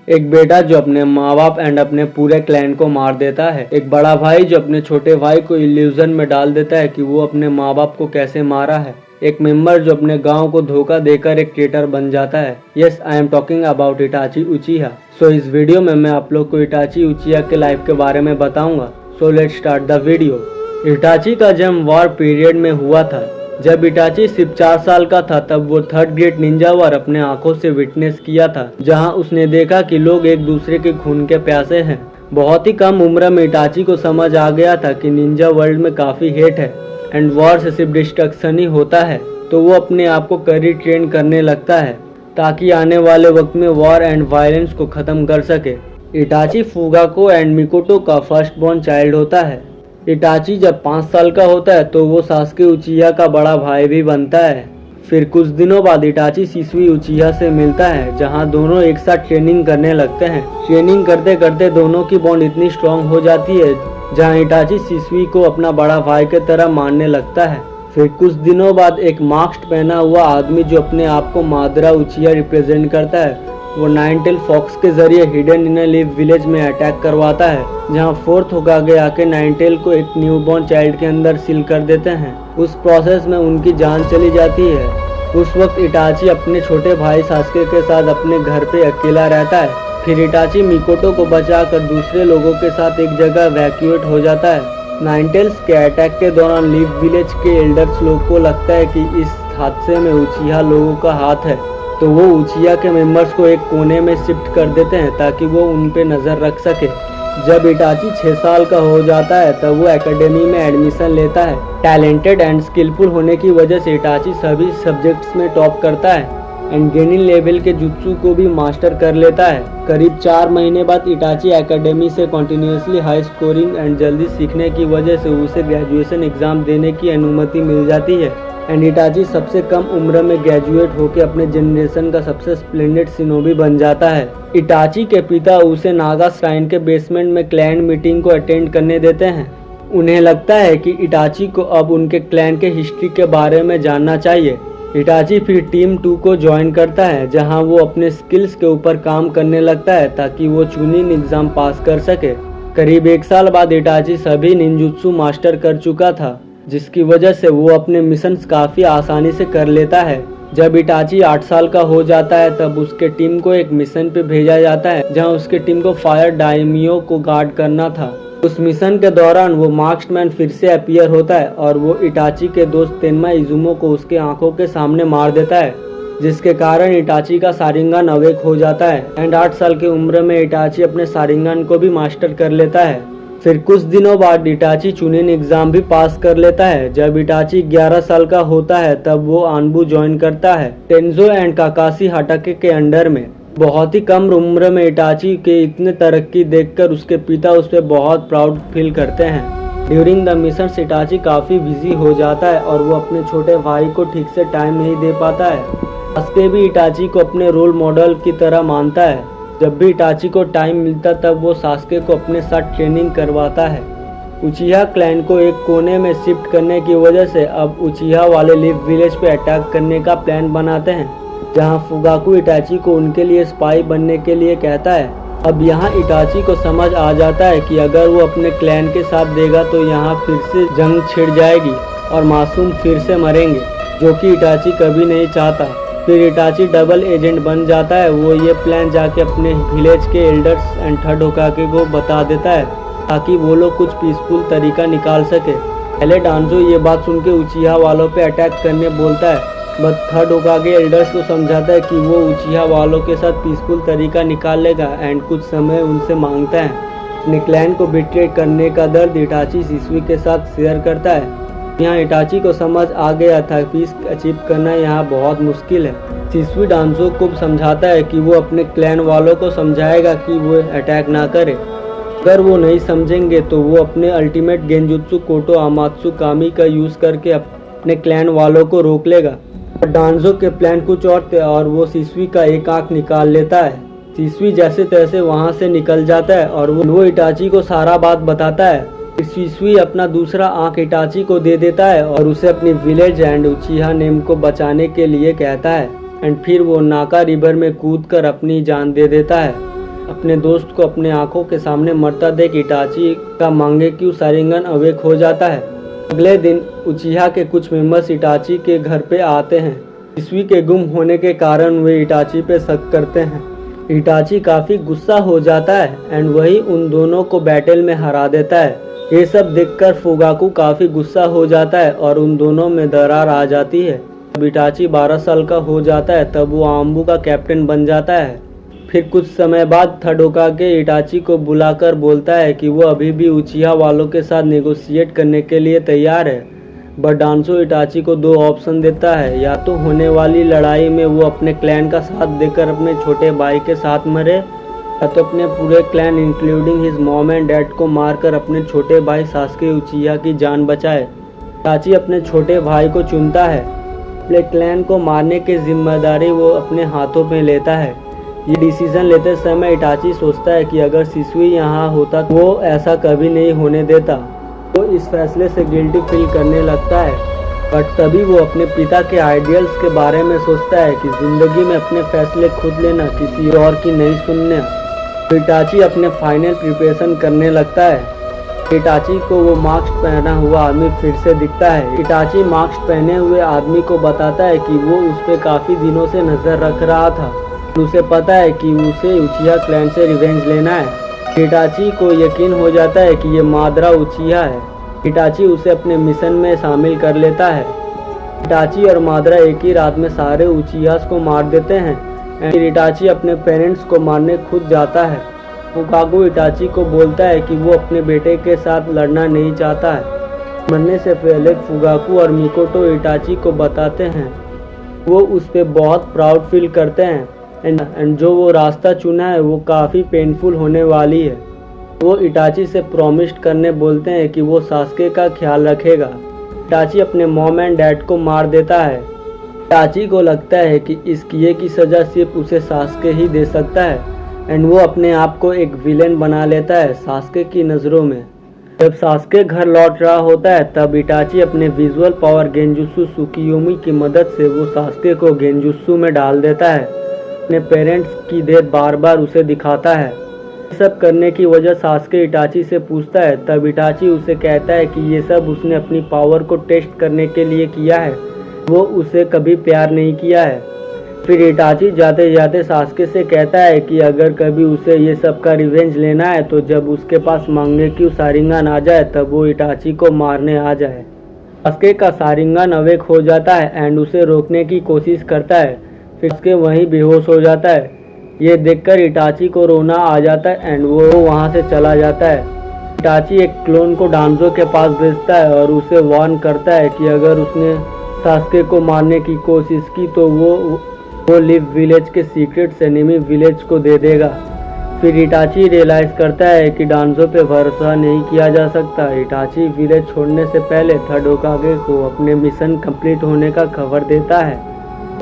एक बेटा जो अपने माँ बाप एंड अपने पूरे क्लैन को मार देता है। एक बड़ा भाई जो अपने छोटे भाई को इल्यूजन में डाल देता है कि वो अपने माँ बाप को कैसे मारा है। एक मेंबर जो अपने गांव को धोखा देकर एक ट्रेटर बन जाता है। Yes, I am talking about Itachi Uchiha. So इस वीडियो में मैं आप लोग को इटाची उचिहा के लाइफ के बारे में बताऊंगा। So let's start the video. Itachi का जन्म वॉर पीरियड में हुआ था। जब इटाची सिर्फ 4 साल का था तब वो थर्ड ग्रेड निंजा वॉर अपने आंखों से विटनेस किया था, जहां उसने देखा कि लोग एक दूसरे के खून के प्यासे हैं। बहुत ही कम उम्र में इटाची को समझ आ गया था कि निंजा वर्ल्ड में काफी हेट है एंड वॉर से सिर्फ डिस्ट्रक्शन ही होता है। तो वो अपने आप को करियर ट्रेन करने लगता है ताकि आने वाले वक्त में वॉर एंड वायलेंस को खत्म कर सके। इटाची फुगाको एंड मिकोटो का फर्स्ट बॉर्न चाइल्ड होता है। इटाची जब 5 साल का होता है तो वो सास्के उचिहा का बड़ा भाई भी बनता है। फिर कुछ दिनों बाद इटाची सिसुई उचिहा से मिलता है, जहां दोनों एक साथ ट्रेनिंग करने लगते हैं। ट्रेनिंग करते करते दोनों की बॉन्ड इतनी स्ट्रांग हो जाती है जहां इटाची सिसुई को अपना बड़ा भाई की तरह मानने लगता है। फिर कुछ दिनों बाद एक मास्क पहना हुआ आदमी जो अपने आप को मादरा उचिहा रिप्रेजेंट करता है, वो नाइनटेल फॉक्स के जरिए हिडन इन लीव विलेज में अटैक करवाता है, जहां फोर्थ होकागे आके नाइनटेल को एक न्यूबॉर्न चाइल्ड के अंदर सील कर देते हैं। उस प्रोसेस में उनकी जान चली जाती है। उस वक्त इटाची अपने छोटे भाई सास्के के साथ अपने घर पे अकेला रहता है। फिर इटाची मिकोटो को बचाकर दूसरे लोगों के साथ एक जगह वैक्यूएट हो जाता है। नाइनटेल्स के अटैक के दौरान लीव विलेज के एल्डर्स लोग को लगता है कि इस हादसे में उचिहा लोगों का हाथ है, तो वो उचिहा के मेंबर्स को एक कोने में शिफ्ट कर देते हैं ताकि वो उन पे नज़र रख सके। जब इटाची 6 साल का हो जाता है तब वो एकेडमी में एडमिशन लेता है। टैलेंटेड एंड स्किलफुल होने की वजह से इटाची सभी सब्जेक्ट्स में टॉप करता है एंड गेनिन लेवल के जुत्सु को भी मास्टर कर लेता है। करीब 4 महीने बाद इटाची एकेडमी से कंटिन्यूसली हाई स्कोरिंग एंड जल्दी सीखने की वजह से उसे ग्रेजुएशन एग्जाम देने की अनुमति मिल जाती है एंड इटाची सबसे कम उम्र में ग्रेजुएट होकर अपने जनरेशन का सबसे स्प्लेंडेड शिनोबी बन जाता है। इटाची के पिता उसे नागा श्राइन के बेसमेंट में क्लैन मीटिंग को अटेंड करने देते हैं। उन्हें लगता है कि इटाची को अब उनके क्लैन के हिस्ट्री के बारे में जानना चाहिए। इटाची फिर टीम 2 को ज्वाइन करता है, जहां वो अपने स्किल्स के ऊपर काम करने लगता है ताकि वो चुनिंग एग्जाम पास कर सके। करीब 1 साल बाद इटाची सभी निंजुत्सु मास्टर कर चुका था, जिसकी वजह से वो अपने मिशंस काफ़ी आसानी से कर लेता है। जब इटाची 8 साल का हो जाता है तब उसके टीम को एक मिशन पे भेजा जाता है, जहां उसके टीम को फायर डायमियो को गार्ड करना था। उस मिशन के दौरान वो मार्क्समैन फिर से अपीयर होता है और वो इटाची के दोस्त तेन्मा इजुमो को उसके आंखों के सामने मार देता है, जिसके कारण इटाची का शारिंगन अवेक हो जाता है एंड 8 साल की उम्र में इटाची अपने शारिंगन को भी मास्टर कर लेता है। फिर कुछ दिनों बाद इटाची चुनिंग एग्जाम भी पास कर लेता है। जब इटाची 11 साल का होता है तब वो आनबू ज्वाइन करता है, टेंजो एंड काकाशी हाटाके के अंडर में। बहुत ही कम उम्र में इटाची के इतने तरक्की देखकर उसके पिता उस पर बहुत प्राउड फील करते हैं। ड्यूरिंग द मिशन इटाची काफ़ी बिजी हो जाता है और वो अपने छोटे भाई को ठीक से टाइम नहीं दे पाता है। सास्के भी इटाची को अपने रोल मॉडल की तरह मानता है। जब भी इटाची को टाइम मिलता तब वो सास्के को अपने साथ ट्रेनिंग करवाता है। उचिहा क्लैन को एक कोने में शिफ्ट करने की वजह से अब उचिहा वाले लीव विलेज पे अटैक करने का प्लान बनाते हैं, जहां फुगाकू इटाची को उनके लिए स्पाई बनने के लिए कहता है। अब यहाँ इटाची को समझ आ जाता है कि अगर वो अपने क्लैन के साथ देगा तो यहाँ फिर से जंग छिड़ जाएगी और मासूम फिर से मरेंगे, जो कि इटाची कभी नहीं चाहता। फिर इटाची डबल एजेंट बन जाता है। वो ये प्लान जाके अपने विलेज के एल्डर्स एंड थर्ड होकागे को बता देता है ताकि वो लोग कुछ पीसफुल तरीका निकाल सके। पहले डांजो ये बात सुन के उचिहा वालों पे अटैक करने बोलता है, बट थर्ड होकागे एल्डर्स को समझाता है कि वो उचिहा वालों के साथ पीसफुल तरीका निकाल लेगा एंड कुछ समय उनसे मांगता है। अपने क्लैन को बिट्रे करने का दर्द इटाची सिसुई के साथ शेयर करता है। यहाँ इटाची को समझ आ गया था पीस अचीव करना यहाँ बहुत मुश्किल है। सिसुई डांजो को समझाता है कि वो अपने क्लैन वालों को समझाएगा कि वो अटैक ना करे। अगर वो नहीं समझेंगे तो वो अपने अल्टीमेट गेंजुत्सु कोटो आमात्सु कामी का यूज़ करके अपने क्लैन वालों को रोक लेगा। डांजो के प्लान कुछ और थे और वो सिसुई का एक आंख निकाल लेता है। सिसुई जैसे तैसे वहाँ से निकल जाता है और वो इटाची को सारा बात बताता है। सिसुई अपना दूसरा आंख इटाची को दे देता है और उसे अपनी विलेज एंड उचिहा नेम को बचाने के लिए कहता है एंड फिर वो नाका रिवर में कूदकर अपनी जान दे देता है। अपने दोस्त को अपने आंखों के सामने मरता देख इटाची का मांगेक्यू शारिंगन अवेक हो जाता है। अगले दिन उचिहा के कुछ मेंबर्स इटाची के घर पे आते हैं। शिसुई के गुम होने के कारण वे इटाची पे शक करते हैं। इटाची काफी गुस्सा हो जाता है एंड वही उन दोनों को बैटल में हरा देता है। ये सब देखकर फुगाकू काफी गुस्सा हो जाता है और उन दोनों में दरार आ जाती है। जब इटाची 12 साल का हो जाता है तब वो आम्बू का कैप्टन बन जाता है। फिर कुछ समय बाद थर्ड होकागे इटाची को बुलाकर बोलता है कि वो अभी भी उचिहा वालों के साथ नेगोशिएट करने के लिए तैयार है। बट डांसो इटाची को 2 ऑप्शन देता है, या तो होने वाली लड़ाई में वो अपने क्लैन का साथ देकर अपने छोटे भाई के साथ मरे, या तो अपने पूरे clan including his mom and dad को मारकर अपने छोटे भाई सासके उचिहा की जान बचाए। इटाची अपने छोटे भाई को चुनता है। अपने क्लैन को मारने की जिम्मेदारी वो अपने हाथों में लेता है। ये डिसीजन लेते समय इटाची सोचता है कि अगर शिसुई यहाँ होता तो वो ऐसा कभी नहीं होने देता। वो इस फैसले से गिल्टी फील करने लगता है। बट तभी वो अपने पिता के आइडियल्स के बारे में सोचता है कि जिंदगी में अपने फैसले खुद लेना, किसी और की नहीं सुनना। तो इटाची अपने फाइनल प्रिपरेशन करने लगता है। इटाची को वो मास्क पहना हुआ आदमी फिर से दिखता है। इटाची मास्क पहने हुए आदमी को बताता है कि वो उस पर काफ़ी दिनों से नज़र रख रहा था। उसे पता है कि उसे उचिहा क्लैन से रिवेंज लेना है। इटाची को यकीन हो जाता है कि ये मादरा उचिहा है। इटाची उसे अपने मिशन में शामिल कर लेता है। इटाची और मादरा एक ही रात में सारे उचिहास को मार देते हैं। फिर इटाची अपने पेरेंट्स को मारने खुद जाता है। फुकागू इटाची को बोलता है कि वो अपने बेटे के साथ लड़ना नहीं चाहता है। मरने से पहले फुगाकू और मिकोटो इटाची को बताते हैं। वो उस पर बहुत प्राउड फील करते हैं एंड जो वो रास्ता चुना है वो काफ़ी पेनफुल होने वाली है। वो इटाची से प्रॉमिस करने बोलते हैं कि वो सासके का ख्याल रखेगा। इटाची अपने मॉम एंड डैड को मार देता है। इटाची को लगता है कि इस किए की सज़ा सिर्फ उसे सासके ही दे सकता है एंड वो अपने आप को एक विलेन बना लेता है सासके की नज़रों में। जब सासके घर लौट रहा होता है तब इटाची अपने विजुअल पावर गेंजुत्सु सुकियोमी की मदद से वो सासके को गेंजुत्सु में डाल देता है। अपने पेरेंट्स की डेथ बार बार उसे दिखाता है। ये सब करने की वजह सासके इटाची से पूछता है। तब इटाची उसे कहता है कि ये सब उसने अपनी पावर को टेस्ट करने के लिए किया है, वो उसे कभी प्यार नहीं किया है। फिर इटाची जाते जाते सासके से कहता है कि अगर कभी उसे ये सब का रिवेंज लेना है तो जब उसके पास मांगेक्यू शारिंगन आ जाए तब वो इटाची को मारने आ जाए। सासके का शारिंगन अवेक हो जाता है एंड उसे रोकने की कोशिश करता है। फिर उसके वहीं बेहोश हो जाता है। ये देखकर इटाची को रोना आ जाता है एंड वो वहाँ से चला जाता है। इटाची एक क्लोन को डांजो के पास भेजता है और उसे वार्न करता है कि अगर उसने सासके को मारने की कोशिश की तो वो लिव विलेज के सीक्रेट्स एनिमी विलेज को दे देगा। फिर इटाची रियलाइज करता है कि डांजो पे भरोसा नहीं किया जा सकता। इटाची विलेज छोड़ने से पहले थर्ड होकागे को अपने मिशन कंप्लीट होने का खबर देता है।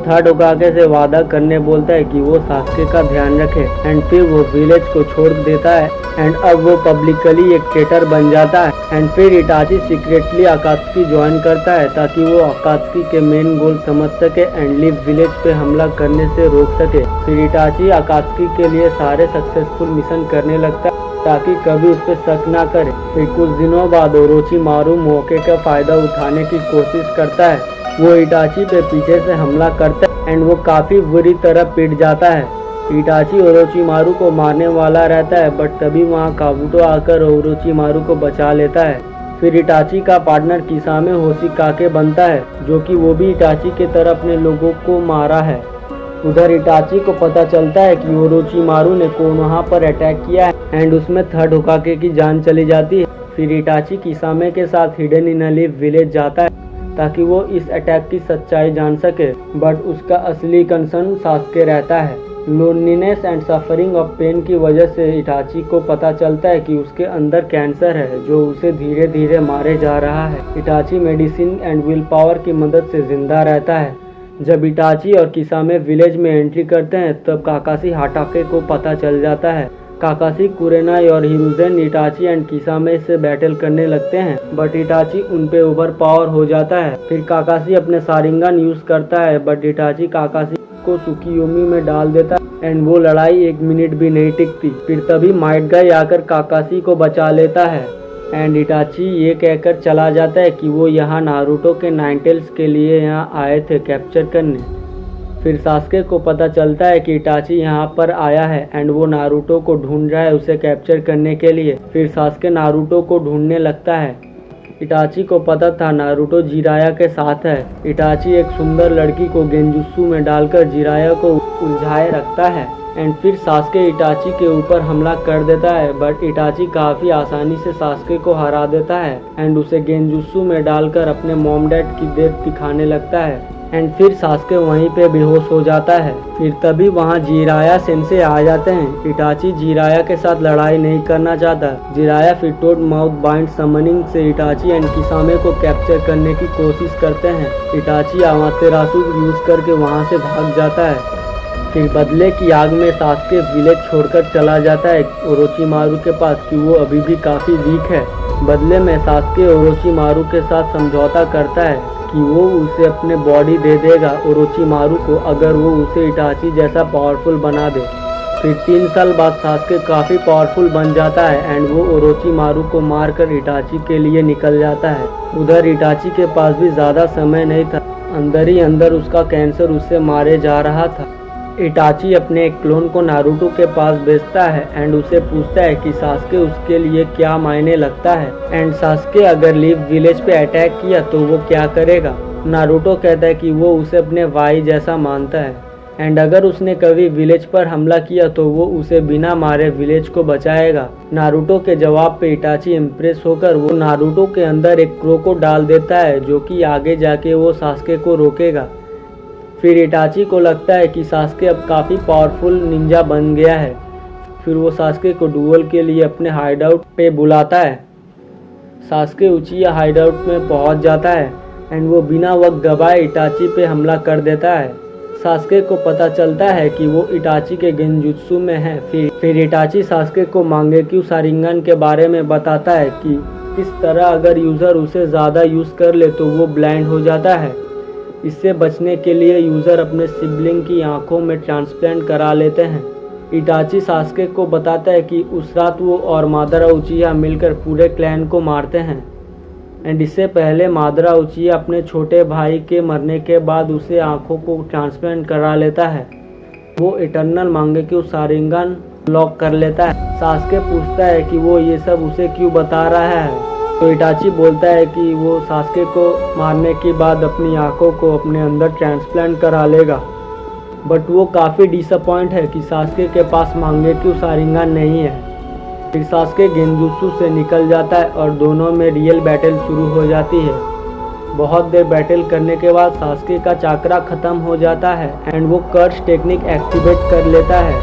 थर्ड होकागे से वादा करने बोलता है कि वो सासके का ध्यान रखे एंड फिर वो विलेज को छोड़ देता है एंड अब वो पब्लिकली एक ट्रेटर बन जाता है। एंड फिर इटाची सीक्रेटली अकात्सुकी ज्वाइन करता है ताकि वो अकात्सुकी के मेन गोल समझ सके एंड लिव विलेज पे हमला करने से रोक सके। फिर इटाची अकात्सुकी के लिए सारे सक्सेसफुल मिशन करने लगता है ताकि कभी उस पर शक ना करे। फिर कुछ दिनों बाद ओरोचिमारू मौके का फायदा उठाने की कोशिश करता है। वो इटाची पे पीछे से हमला करता है एंड वो काफ़ी बुरी तरह पिट जाता है। इटाची ओरोचिमारू को मारने वाला रहता है बट तभी वहाँ काबुटो आकर ओरोचिमारू को बचा लेता है। फिर इटाची का पार्टनर किसामे होशिकाके बनता है जो कि वो भी इटाची के तरह अपने लोगों को मारा है। उधर इटाची को पता चलता है कि ओरोचिमारू ने कोनोहा पर अटैक किया है एंड उसमें थर्ड होकागे की जान चली जाती है। फिर इटाची किसामे के साथ हिडन इन लिव विलेज जाता है ताकि वो इस अटैक की सच्चाई जान सके। बट उसका असली कंसर्न सासके रहता है। Loneliness and suffering of pain की वजह से इटाची को पता चलता है कि उसके अंदर कैंसर है जो उसे धीरे धीरे मारे जा रहा है। Itachi medicine and will power की मदद से जिंदा रहता है। जब इटाची और किसामे विलेज में एंट्री करते हैं तब काकाशी हाटाके को पता चल जाता है। काकाशी कुरेनाई और हिरुजेन इटाची एंड किसामे से बैटल करने लगते हैं बट इटाची उन पे ओवर पावर हो जाता है। फिर काकाशी अपने शारिंगन यूज करता है बट इटाची काकाशी को सुकियोमी में डाल देता है एंड वो लड़ाई 1 मिनट भी नहीं टिकती। फिर तभी माइट गाई आकर काकाशी को बचा लेता है एंड इटाची ये कहकर चला जाता है कि वो यहाँ नारुतो के 9 टेल्स के लिए यहाँ आए थे कैप्चर करने। फिर सास्के को पता चलता है कि इटाची यहाँ पर आया है एंड वो नारुतो को ढूंढ रहा है उसे कैप्चर करने के लिए। फिर सास्के नारुतो को ढूंढने लगता है। इटाची को पता था नारुतो जिराया के साथ है। इटाची एक सुंदर लड़की को गेंजुत्सु में डालकर जिराया को उलझाए रखता है एंड फिर सास्के इटाची के ऊपर हमला कर देता है, बट इटाची काफ़ी आसानी से सास्के को हरा देता है एंड उसे गेंजुत्सु में डालकर अपने मॉम डैड की डेथ दिखाने लगता है एंड फिर सास्के वहीं पे बेहोश हो जाता है। फिर तभी वहाँ जिराया सेंसे आ जाते हैं। इटाची जिराया के साथ लड़ाई नहीं करना चाहता। जिराया फिर टोड माउथ बाइंड समनिंग से इटाची एंड किसामे को कैप्चर करने की कोशिश करते हैं। इटाची आमातेरासु यूज करके वहाँ से भाग जाता है। फिर बदले की आग में सास्के विलेज छोड़कर चला जाता है ओरोचिमारू के पास कि वो अभी भी काफ़ी वीक है। बदले में सास्के ओरोचिमारू के साथ समझौता करता है कि वो उसे अपने बॉडी दे देगा ओरोचिमारू को अगर वो उसे इटाची जैसा पावरफुल बना दे। फिर 3 साल बाद सास्के काफ़ी पावरफुल बन जाता है एंड वो ओरोचिमारू को मारकर इटाची के लिए निकल जाता है। उधर इटाची के पास भी ज़्यादा समय नहीं था। अंदर ही अंदर उसका कैंसर उससे मारे जा रहा था। इटाची अपने एक क्लोन को नारुतो के पास भेजता है एंड उसे पूछता है कि सास्के उसके लिए क्या मायने लगता है एंड सास्के अगर लीव विलेज पे अटैक किया तो वो क्या करेगा। नारुतो कहता है कि वो उसे अपने भाई जैसा मानता है एंड अगर उसने कभी विलेज पर हमला किया तो वो उसे बिना मारे विलेज को बचाएगा। नारुतो के जवाब पे इटाची इम्प्रेस होकर वो नारुतो के अंदर एक क्रो को डाल देता है जो कि आगे जाके वो सास्के को रोकेगा। फिर इटाची को लगता है कि सास्के अब काफ़ी पावरफुल निंजा बन गया है। फिर वो सास्के को डुएल के लिए अपने हाइडआउट पे बुलाता है। सास्के उचिया हाइडआउट में पहुंच जाता है एंड वो बिना वक्त गवाए इटाची पे हमला कर देता है। सास्के को पता चलता है कि वो इटाची के गेंजुत्सु में है। फिर इटाची सास्के को मांगेक्यू शारिंगन के बारे में बताता है कि किस तरह अगर यूज़र उसे ज़्यादा यूज़ कर ले तो वो ब्लाइंड हो जाता है। इससे बचने के लिए यूज़र अपने सिबलिंग की आंखों में ट्रांसप्लांट करा लेते हैं। इटाची सास्के को बताता है कि उस रात वो और मादरा उचिया मिलकर पूरे क्लैन को मारते हैं एंड इससे पहले मादरा उचिया अपने छोटे भाई के मरने के बाद उसे आंखों को ट्रांसप्लांट करा लेता है। वो इटर्नल मांगेक्यू शारिंगन लॉक कर लेता है। सास्के पूछता है कि वो ये सब उसे क्यों बता रहा है तो इटाची बोलता है कि वो सास्के को मारने के बाद अपनी आंखों को अपने अंदर ट्रांसप्लांट करा लेगा, बट वो काफ़ी डिसअपॉइंट है कि सास्के के पास मांगेक्यू शारिंगन नहीं है। फिर सास्के गेंजुत्सु से निकल जाता है और दोनों में रियल बैटल शुरू हो जाती है। बहुत देर बैटल करने के बाद सास्के का चाकरा ख़त्म हो जाता है एंड वो कर्स टेक्निक एक्टिवेट कर लेता है।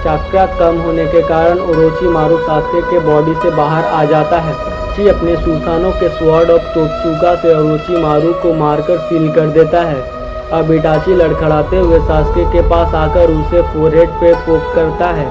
चाकरा कम होने के कारण ओरोचिमारू सास्के के बॉडी से बाहर आ जाता है। इटाची अपने सुसानो के स्वॉर्ड ऑफ तोत्सुका से ओरोचिमारू को मारकर सील कर देता है। अब इटाची लड़खड़ाते हुए सास्के के पास आकर उसे फोरहेड पे पोक करता है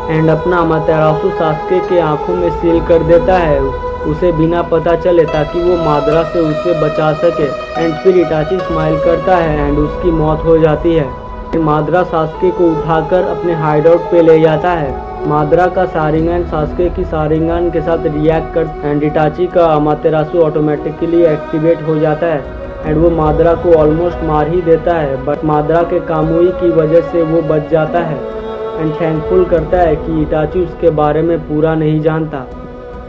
एंड अपना अमातेरासु सास्के के आंखों में सील कर देता है उसे बिना पता चले ताकि वो मादरा से उसे बचा सके। एंड फिर इटाची स्माइल करता है एंड उसकी मौत हो जाती है। मादरा सास्के को उठाकर अपने हाइडआउट पे ले जाता है। मादरा का शारिंगन सास्के की शारिंगन के साथ रिएक्ट कर एंड इटाची का अमातेरासु ऑटोमेटिकली एक्टिवेट हो जाता है एंड वो मादरा को ऑलमोस्ट मार ही देता है, बट मादरा के कामुई की वजह से वो बच जाता है एंड थैंकफुल करता है कि इटाची उसके बारे में पूरा नहीं जानता।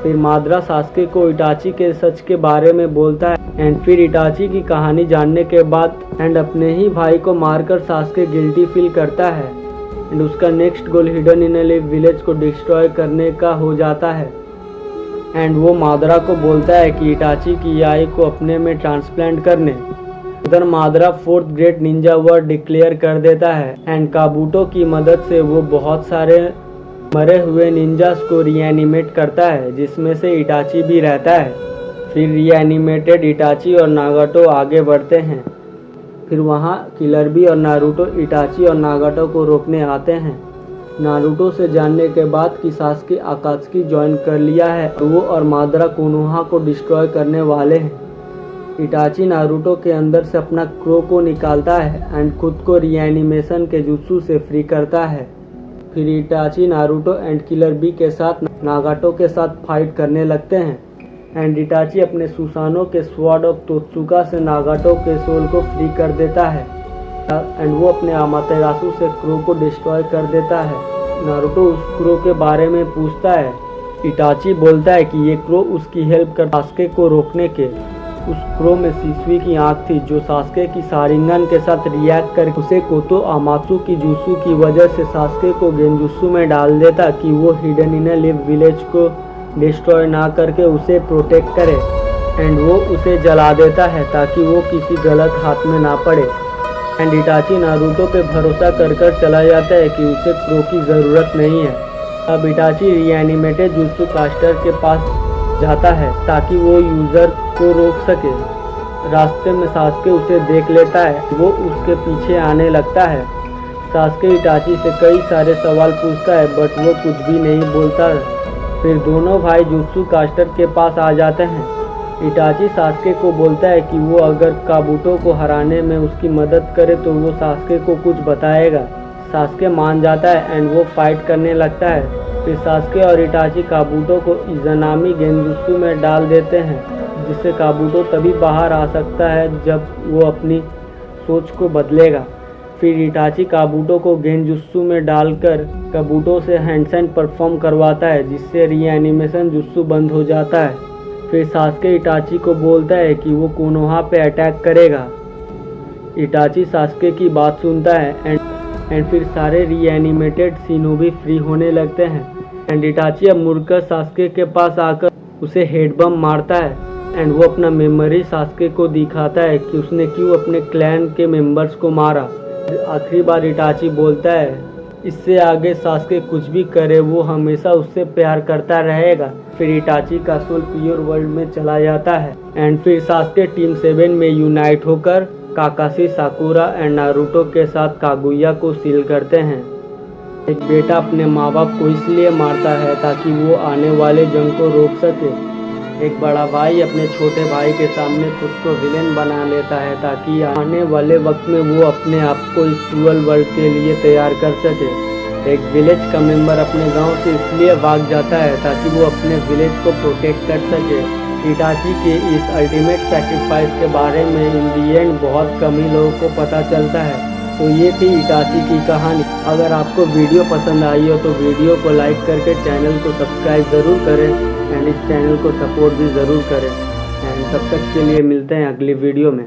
फिर मादरा सास्के को इटाची के सच के बारे में बोलता है एंड फिर इटाची की कहानी जानने के बाद एंड अपने ही भाई को मारकर सास्के गिल्टी फील करता है एंड उसका next goal hidden in live village को डिस्ट्रॉय करने का हो जाता है एंड वो मादरा को बोलता है कि इटाची की आई को अपने में ट्रांसप्लांट करने। उधर मादरा 4th great Ninja word declare कर देता है एंड काबूटो की मदद से वो बहुत सारे मरे हुए निंजास को रीएनिमेट करता है जिसमें से इटाची भी रहता है। फिर रीएनिमेटेड इटाची और नागाटो आगे बढ़ते हैं। फिर वहाँ किलरबी और नारुतो इटाची और नागाटो को रोकने आते हैं। नारुतो से जानने के बाद कि सास्के आकात्सुकी ज्वाइन कर लिया है और वो और मादरा कोनोहा को डिस्ट्रॉय करने वाले हैं। इटाची नारुतो के अंदर से अपना क्रो को निकालता है एंड खुद को रीएनिमेशन के जुत्सु से फ्री करता है। फिर Itachi Naruto and killer B के साथ नागाटो के साथ फाइट करने लगते हैं एंड इटाची अपने सुसानो के स्वॉर्ड ऑफ तोत्सुका से नागाटो के सोल को फ्री कर देता है एंड वो अपने अमातेरासु से क्रो को डिस्ट्रॉय कर देता है। नारुतो उस क्रो के बारे में पूछता है। इटाची बोलता है कि ये क्रो उसकी हेल्प कर सास्के को रोकने के। उस क्रो में शिसुई की आंख थी जो सास्के की शारिंगन के साथ रिएक्ट कर उसे कोतो अमात्सु की जुत्सु की वजह से सास्के को गेंजुत्सु में डाल देता कि वो हिडन इन लिव विलेज को डिस्ट्रॉय ना करके उसे प्रोटेक्ट करे एंड वो उसे जला देता है ताकि वो किसी गलत हाथ में ना पड़े। एंड इटाची नारुतो पे भरोसा कर चला जाता है कि उसे क्रो की ज़रूरत नहीं है। अब इटाची रीएनिमेटेड जुत्सु कास्टर के पास जाता है ताकि वो यूज़र को रोक सके। रास्ते में सास्के उसे देख लेता है, वो उसके पीछे आने लगता है। सास्के इटाची से कई सारे सवाल पूछता है बट वो कुछ भी नहीं बोलता। फिर दोनों भाई जुत्सु कास्टर के पास आ जाते हैं। इटाची सास्के को बोलता है कि वो अगर काबूटो को हराने में उसकी मदद करे तो वो सास्के को कुछ बताएगा। सास्के मान जाता है एंड वो फाइट करने लगता है। फिर सास्के और इटाची काबूटो को इज़नामी गेंजुत्सु में डाल देते हैं जिससे काबूटो तभी बाहर आ सकता है जब वो अपनी सोच को बदलेगा। फिर इटाची काबूटो को गेंजुत्सु में डालकर काबूटो से हैंडसेंड परफॉर्म करवाता है जिससे रीएनिमेशन जुत्सु बंद हो जाता है। फिर सास्के इटाची को बोलता है कि वो कोनोहा पे अटैक करेगा। इटाची सास्के की बात सुनता है एंड फिर सारे रीएनिमेटेड शिनोबी फ्री होने लगते हैं एंड इटाची अब मुड़कर सास्के के पास आकर उसे हेड बम मारता है एंड वो अपना मेमोरी सास्के को दिखाता है कि उसने क्यों अपने क्लैन के मेंबर्स को मारा। आखिरी बार इटाची बोलता है इससे आगे सास्के कुछ भी करे वो हमेशा उससे प्यार करता रहेगा। फिर इटाची का सोल प्योर वर्ल्ड में चला जाता है एंड फिर सास्के टीम 7 में यूनाइट होकर काकाशी, साकुरा एंड नारुतो के साथ कागुया को सील करते हैं। एक बेटा अपने माँ बाप को इसलिए मारता है ताकि वो आने वाले जंग को रोक सके। एक बड़ा भाई अपने छोटे भाई के सामने खुद को विलेन बना लेता है ताकि आने वाले वक्त में वो अपने आप को इस क्रूअल वर्ल्ड के लिए तैयार कर सके। एक विलेज का मेंबर अपने गांव से इसलिए भाग जाता है ताकि वो अपने विलेज को प्रोटेक्ट कर सके। इटाची के इस अल्टीमेट सैक्रिफाइस के बारे में इन दी एंड बहुत कम ही लोगों को पता चलता है। तो ये थी इटाची की कहानी। अगर आपको वीडियो पसंद आई हो तो वीडियो को लाइक करके चैनल को सब्सक्राइब ज़रूर करें एंड इस चैनल को सपोर्ट भी ज़रूर करें एंड तब तक के लिए मिलते हैं अगली वीडियो में।